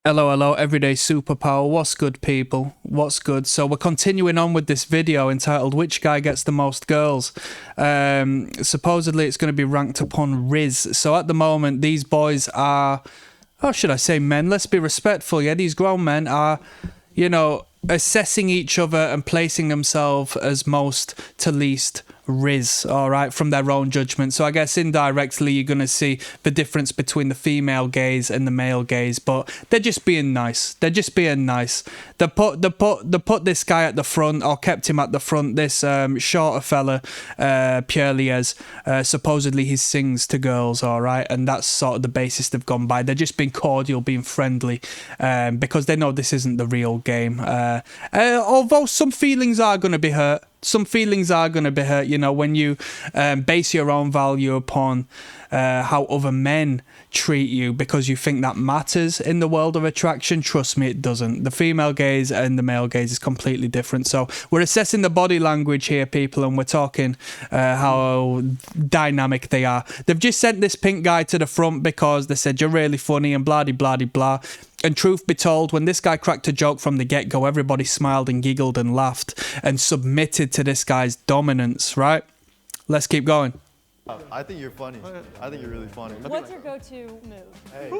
Hello, hello, everyday superpower. What's good, people? What's good? So we're continuing on with this video entitled "Which Guy Gets the Most Girls?" Supposedly it's going to be ranked upon Riz. So at the moment, these boys are, oh, should I say men? Let's be respectful. Yeah, these grown men are, you know, assessing each other and placing themselves as most to least Riz, all right, from their own judgment. So I guess indirectly you're going to see the difference between the female gaze and the male gaze, but they're just being nice. They're just being nice. They put this guy at the front, or kept him at the front, this shorter fella, purely as supposedly he sings to girls, all right, and that's sort of the basis they've gone by. They're just being cordial, being friendly, because they know this isn't the real game. Although some feelings are going to be hurt. Some feelings are going to be hurt, you know, when you base your own value upon how other men treat you because you think that matters in the world of attraction. Trust me, it doesn't. The female gaze and the male gaze is completely different. So we're assessing the body language here, people, and we're talking how dynamic they are. They've just sent this pink guy to the front because they said, "You're really funny," and blah, blah, blah, blah. And truth be told, when this guy cracked a joke from the get-go, everybody smiled and giggled and laughed and submitted to this guy's dominance, right? Let's keep going. I think you're funny. I think you're really funny. What's your go-to move? Hey.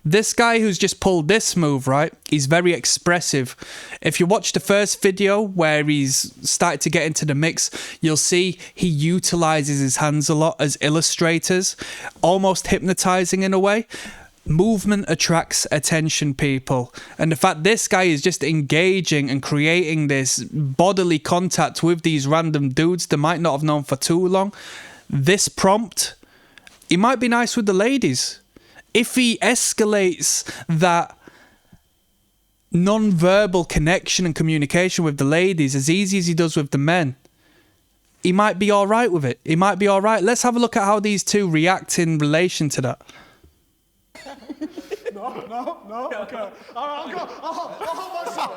This guy who's just pulled this move, right, he's very expressive. If you watch the first video where he's started to get into the mix, you'll see he utilizes his hands a lot as illustrators, almost hypnotizing in a way. Movement attracts attention, people, and the fact this guy is just engaging and creating this bodily contact with these random dudes they might not have known for too long, this prompt, he might be nice with the ladies. If he escalates that non-verbal connection and communication with the ladies as easy as he does with the men, he might be all right with it. He might be all right. Let's have a look at how these two react in relation to that. No. Okay. I'll help myself.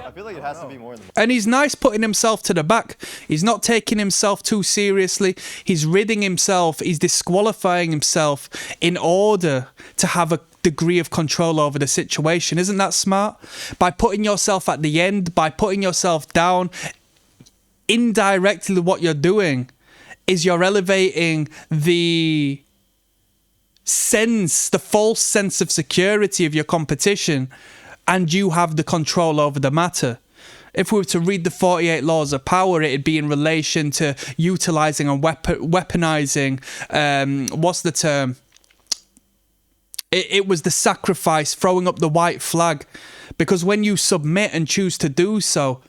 I feel like it has to be more than. And he's nice putting himself to the back. He's not taking himself too seriously. He's ridding himself. He's disqualifying himself in order to have a degree of control over the situation. Isn't that smart? By putting yourself at the end, by putting yourself down, indirectly what you're doing is you're elevating the false sense of security of your competition, and you have the control over the matter. If we were to read the 48 laws of power, it'd be in relation to utilizing and weaponizing, what's the term? It was the sacrifice, throwing up the white flag, because when you submit and choose to do so,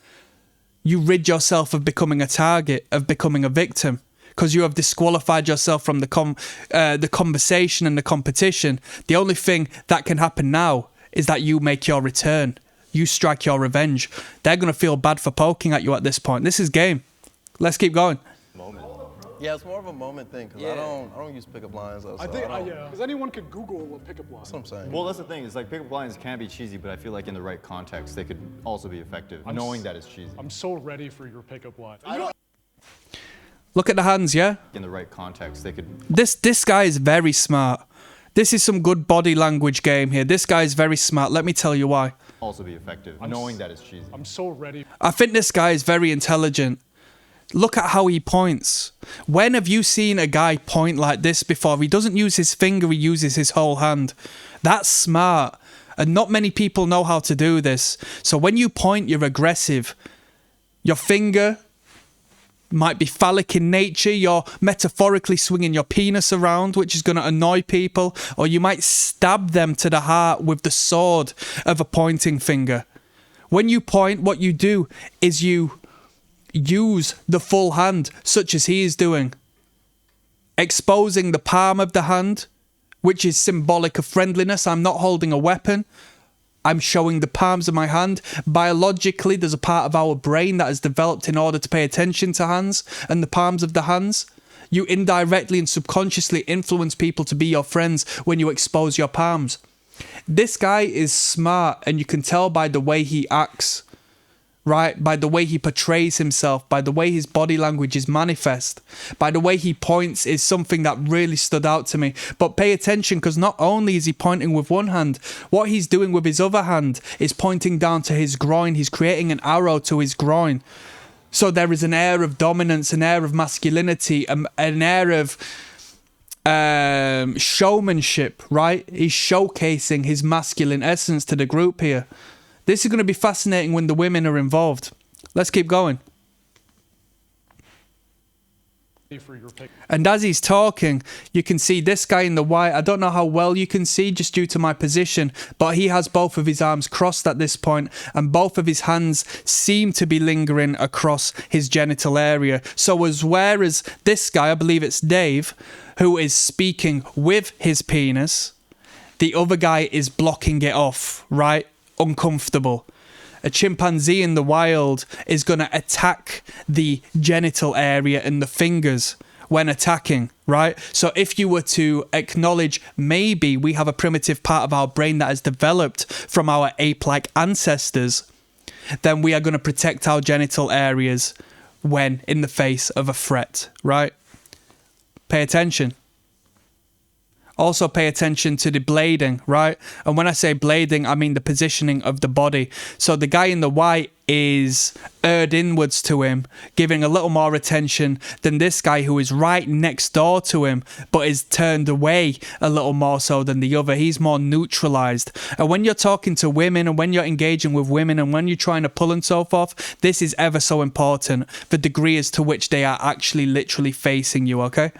you rid yourself of becoming a target, of becoming a victim. Because you have disqualified yourself from the conversation and the competition. The only thing that can happen now is that you make your return. You strike your revenge. They're going to feel bad for poking at you at this point. This is game. Let's keep going. Moment. Yeah, it's more of a moment thing, because I don't use pickup lines. So I think, yeah. Because anyone could Google a pickup line. That's what I'm saying. Well, that's the thing. It's like pickup lines can be cheesy, but I feel like in the right context, they could also be effective, knowing that it's cheesy. I'm so ready for your pickup line. Look at the hands, yeah? In the right context, they could. This guy is very smart. This is some good body language game here. This guy is very smart. Let me tell you why. Also be effective, knowing that it's cheesy. I'm so ready. I think this guy is very intelligent. Look at how he points. When have you seen a guy point like this before? He doesn't use his finger, he uses his whole hand. That's smart. And not many people know how to do this. So when you point, you're aggressive. Your finger might be phallic in nature. You're metaphorically swinging your penis around, which is going to annoy people. Or you might stab them to the heart with the sword of a pointing finger. When you point, what you do is you use the full hand, such as he is doing, exposing the palm of the hand, which is symbolic of friendliness. I'm not holding a weapon. I'm showing the palms of my hand. Biologically, there's a part of our brain that has developed in order to pay attention to hands and the palms of the hands. You indirectly and subconsciously influence people to be your friends when you expose your palms. This guy is smart, and you can tell by the way he acts. right? By the way he portrays himself, by the way his body language is manifest, by the way he points is something that really stood out to me. But pay attention, because not only is he pointing with one hand, what he's doing with his other hand is pointing down to his groin. He's creating an arrow to his groin. So there is an air of dominance, an air of masculinity, an air of showmanship, right? He's showcasing his masculine essence to the group here. This is going to be fascinating when the women are involved. Let's keep going. And as he's talking, you can see this guy in the white. I don't know how well you can see just due to my position, but he has both of his arms crossed at this point, and both of his hands seem to be lingering across his genital area. So as whereas this guy, I believe it's Dave, who is speaking with his penis, the other guy is blocking it off, right? Uncomfortable. A chimpanzee in the wild is going to attack the genital area and the fingers when attacking, right? So if you were to acknowledge maybe we have a primitive part of our brain that has developed from our ape-like ancestors, then we are going to protect our genital areas when in the face of a threat, right? Pay attention. Also pay attention to the blading, right? And when I say blading, I mean the positioning of the body. So the guy in the white is erred inwards to him, giving a little more attention than this guy who is right next door to him, but is turned away a little more so than the other. He's more neutralized. And when you're talking to women and when you're engaging with women and when you're trying to pull and so forth, this is ever so important, the degree as to which they are actually literally facing you, okay?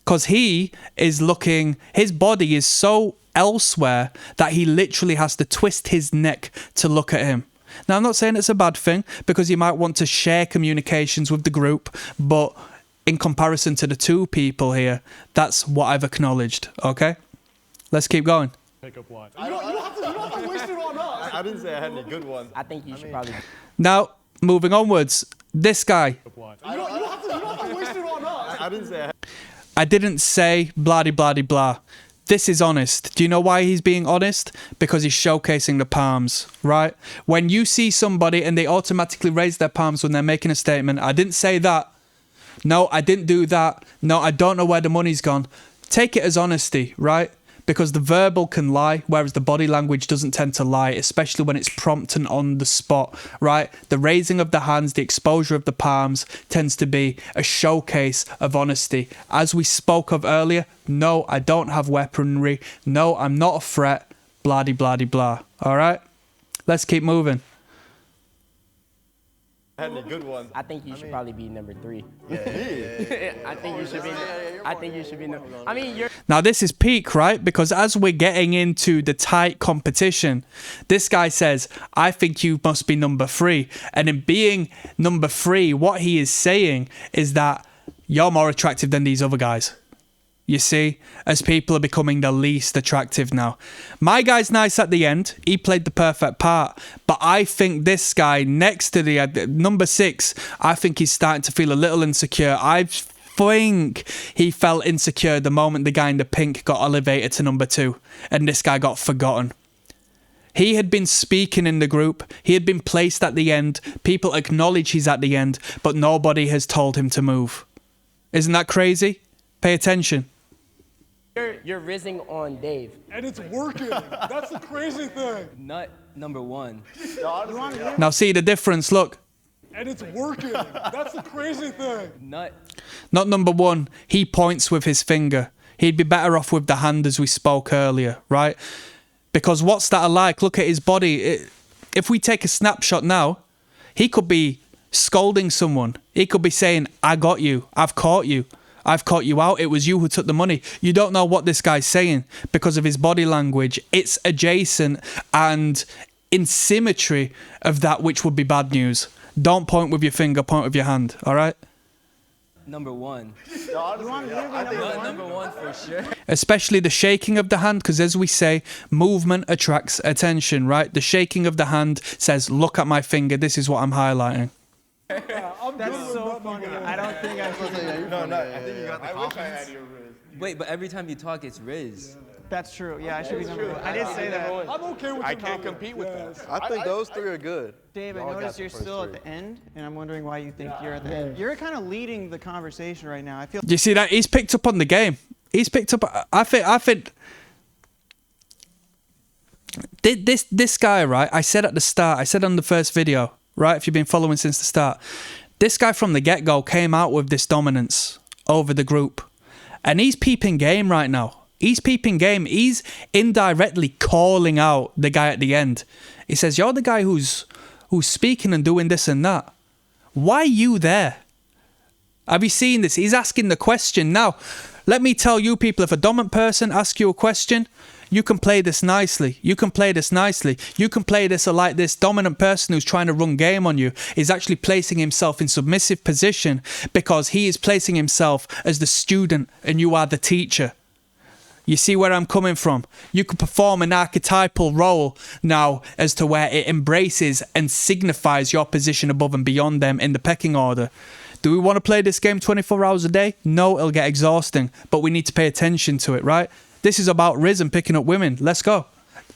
Because he is looking, his body is so elsewhere that he literally has to twist his neck to look at him. Now, I'm not saying it's a bad thing, because you might want to share communications with the group, but in comparison to the two people here, that's what I've acknowledged, okay? Let's keep going. Pickup line. You don't have to waste it on us. I didn't say I had any good ones. I think you should probably. Now, moving onwards, this guy. Pickup line. You don't have to waste it on us. I didn't say I had. I didn't say blah-de-blah-de-blah. This is honest. Do you know why he's being honest? Because he's showcasing the palms, right? When you see somebody and they automatically raise their palms when they're making a statement, I didn't say that. No, I didn't do that. No, I don't know where the money's gone. Take it as honesty, right? Because the verbal can lie, whereas the body language doesn't tend to lie, especially when it's prompt and on the spot, right? The raising of the hands, the exposure of the palms tends to be a showcase of honesty. As we spoke of earlier, no, I don't have weaponry. No, I'm not a threat. Blah-de-blah-de-blah. All right? Let's keep moving. Had any good ones. I think you should probably be number 3. Yeah. I think you should be. I think you should be. I mean, you're. Now, this is peak, right? Because as we're getting into the tight competition, this guy says, I think you must be number 3. And in being number 3, what he is saying is that you're more attractive than these other guys. You see, as people are becoming the least attractive now. My guy's nice at the end. He played the perfect part. But I think this guy next to the number 6, I think he's starting to feel a little insecure. I think he felt insecure the moment the guy in the pink got elevated to number 2 and this guy got forgotten. He had been speaking in the group. He had been placed at the end. People acknowledge he's at the end, but nobody has told him to move. Isn't that crazy? Pay attention. You're rizzing on Dave. And it's working. That's the crazy thing. Nut number 1. Now see the difference, look. And it's working. That's the crazy thing. Nut. Not number 1, he points with his finger. He'd be better off with the hand as we spoke earlier, right? Because what's that alike? Look at his body. If we take a snapshot now, he could be scolding someone. He could be saying, I got you. I've caught you. I've caught you out. It was you who took the money. You don't know what this guy's saying because of his body language. It's adjacent and in symmetry of that which would be bad news. Don't point with your finger, point with your hand, all right? Number 1. Nut number 1 for sure. Especially the shaking of the hand, because as we say, movement attracts attention, right? The shaking of the hand says, look at my finger. This is what I'm highlighting. That's so funny. I don't think I should. No, I think you got the confidence. Wait, but every time you talk, it's Riz. That's true. Yeah, I should be number one. I did say that. I'm okay with I your can't number. compete with that. I think those three are good. Dave, I Y'all got noticed the you're first still at three. the end, and I'm wondering why you think you're at the end. You're kind of leading the conversation right now. I feel Do you see that? He's picked up on the game. He's picked up. I think. This guy, right? I said at the start. I said on the first video, right? If you've been following since the start, this guy from the get-go came out with this dominance over the group, and he's peeping game right now. He's peeping game. He's indirectly calling out the guy at the end. He says, "You're the guy who's speaking and doing this and that. Why are you there? Have you seen this?" He's asking the question. Now, let me tell you people, if a dominant person asks you a question, you can play this nicely. You can play this nicely. You can play this like this dominant person who's trying to run game on you is actually placing himself in submissive position because he is placing himself as the student and you are the teacher. You see where I'm coming from? You can perform an archetypal role now as to where it embraces and signifies your position above and beyond them in the pecking order. Do we want to play this game 24 hours a day? No, it'll get exhausting, but we need to pay attention to it, right? This is about Riz and picking up women. Let's go.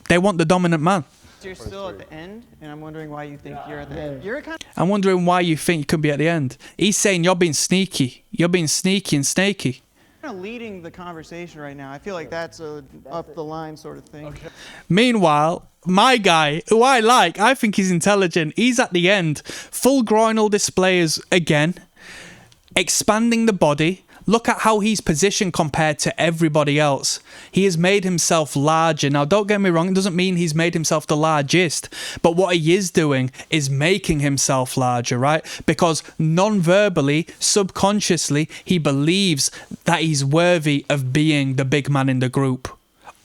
They want the dominant man. you're still at the end, and I'm wondering why you think you're at the end. You're kind of I'm wondering why you think you could be at the end. He's saying you're being sneaky. You're being sneaky and snaky. leading the conversation right now. I feel like that's a up the line sort of thing. Okay. Meanwhile, my guy, who I think he's intelligent, he's at the end. Full groinal displays again. Expanding the body. Look at how he's positioned compared to everybody else. He has made himself larger. Now, don't get me wrong, it doesn't mean he's made himself the largest. But what he is doing is making himself larger, right? Because non-verbally, subconsciously, he believes that he's worthy of being the big man in the group.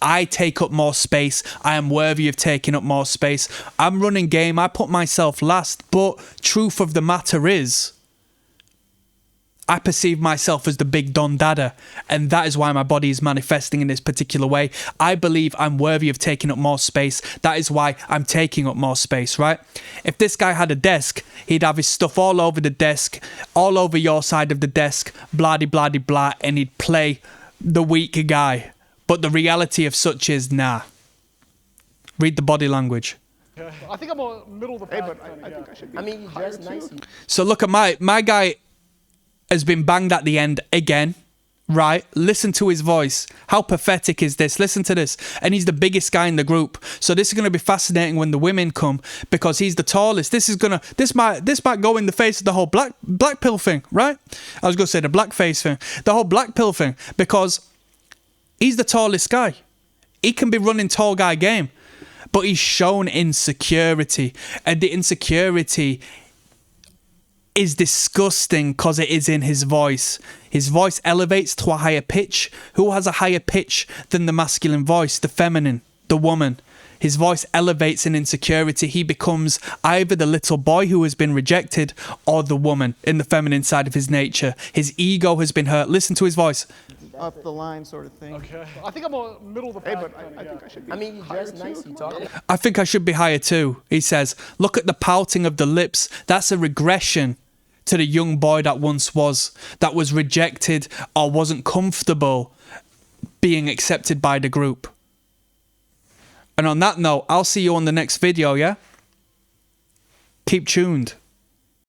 I take up more space. I am worthy of taking up more space. I'm running game. I put myself last. But truth of the matter is, I perceive myself as the big Don Dada, and that is why my body is manifesting in this particular way. I believe I'm worthy of taking up more space. That is why I'm taking up more space, right? If this guy had a desk, he'd have his stuff all over the desk, all over your side of the desk, blah-de-blah-de-blah, and he'd play the weak guy. But the reality of such is, nah. Read the body language. I think I'm a middle of the pack. I think I should be. I mean, you dress nice. So look at my guy has been banged at the end again, right? Listen to his voice. How pathetic is this? Listen to this. And he's the biggest guy in the group. So this is going to be fascinating when the women come because he's the tallest. This might go in the face of the whole black pill thing, right? I was going to say the blackface thing. The whole black pill thing because he's the tallest guy. He can be running tall guy game, but he's shown insecurity, and the insecurity is disgusting because it is in his voice. His voice elevates to a higher pitch. Who has a higher pitch than the masculine voice? The feminine, the woman. His voice elevates in insecurity. He becomes either the little boy who has been rejected or the woman in the feminine side of his nature. His ego has been hurt. Listen to his voice. Up the line sort of thing. Okay. I think I'm a middle of the pack. I think I should be. I mean, you dress nice. You talk. I think I should be higher too, he says. Look at the pouting of the lips. That's a regression to the young boy that once was, that was rejected or wasn't comfortable being accepted by the group. And on that note, I'll see you on the next video, yeah? Keep tuned.